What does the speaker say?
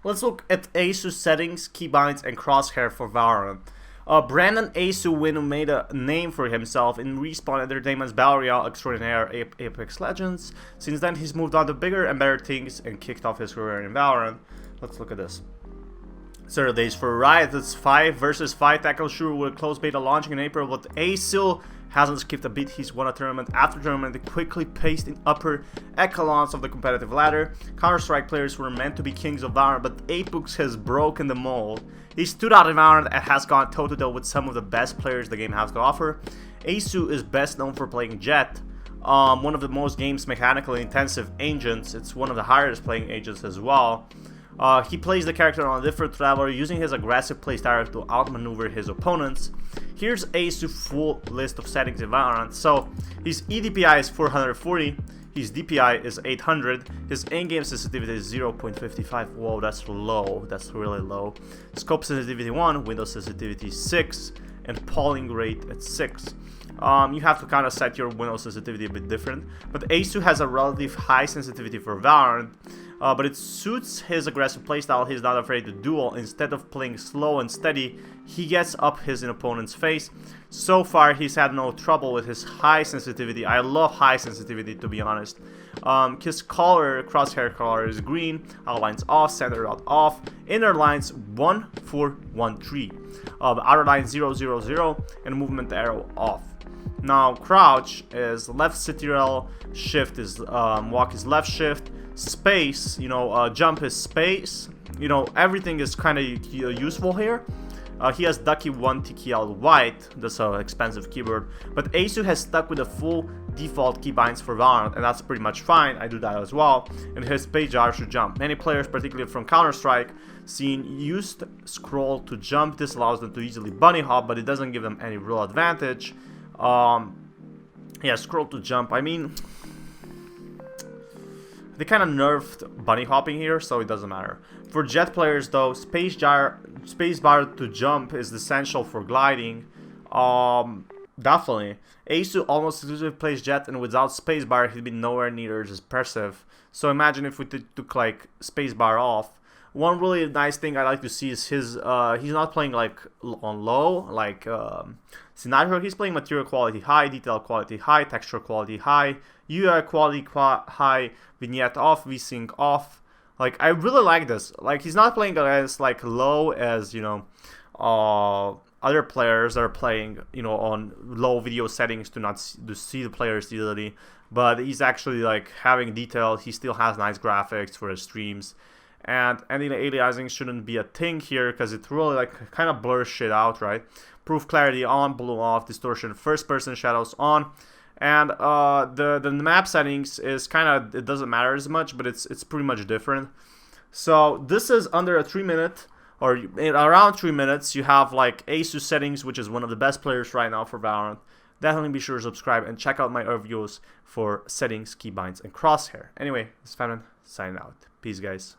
Let's look at ACEU settings, keybinds, and crosshair for Valorant. Brandon ACEU Win made a name for himself in Respawn Entertainment's Battle Royale Extraordinaire Apex Legends. Since then, he's moved on to bigger and better things and kicked off his career in Valorant. Let's look at this. Saturdays for Riot, it's 5 versus 5 tackle shooter with a close beta launching in April, but ACEU hasn't skipped a beat. He's won a tournament after tournament and quickly placed in upper echelons of the competitive ladder. Counter-Strike players were meant to be kings of Valorant, but Apex has broken the mold. He stood out in Valorant and has gone toe-to-toe with some of the best players the game has to offer. ACEU is best known for playing Jett, one of the most game's mechanically intensive agents. It's one of the hardest playing agents as well. He plays the character on a different level, using his aggressive playstyle to outmaneuver his opponents. Here's ACEU's full list of settings in Valorant. So, his EDPI is 440, his DPI is 800, his in-game sensitivity is 0.55, whoa, that's low, that's really low. Scope sensitivity 1, window sensitivity 6, and polling rate at 6. You have to kind of set your window sensitivity a bit different, but ACEU has a relative high sensitivity for Valorant, but it suits his aggressive playstyle. He's not afraid to duel. Instead of playing slow and steady, he gets up his opponent's face. So far, he's had no trouble with his high sensitivity. I love high sensitivity, to be honest. His color, crosshair color, is green, outlines off, center out off, inner lines 1, 4, 1, 3, outer line 0, 0, 0, and movement arrow off. Now, crouch is left CTRL, shift is walk is left shift, space, jump is space. Everything is kind of useful here. He has Ducky 1 TKL white, that's an expensive keyboard, but ACEU has stuck with the full default keybinds for Valorant, and that's pretty much fine. I do that as well, and his space jar should jump. Many players, particularly from Counter-Strike, used scroll to jump. This allows them to easily bunny hop, but it doesn't give them any real advantage. Yeah, scroll to jump, I mean, they kind of nerfed bunny hopping here, so it doesn't matter. For Jett players though, spacebar to jump is essential for gliding. Definitely. ACEU almost exclusively plays Jett, and without spacebar he'd be nowhere near as impressive. So imagine if we took like spacebar off. One really nice thing I like to see is his, he's not playing like on low, like scenario. He's playing material quality high, detail quality high, texture quality high, UI quality high, vignette off, VSync off. Like, I really like this. Like, he's not playing as like low as, other players are playing, on low video settings to see the players easily. But he's actually like having detail. He still has nice graphics for his streams. And anti-aliasing shouldn't be a thing here because it really like kind of blurs shit out, right? Proof clarity on, blue off, distortion, first person shadows on. And the map settings is kind of, it doesn't matter as much, but it's pretty much different. So this is under a 3 minute, or around 3 minutes. You have like ACEU settings, which is one of the best players right now for Valorant. Definitely be sure to subscribe and check out my other videos for settings, keybinds, and crosshair. Anyway, this is Femin signing out. Peace, guys.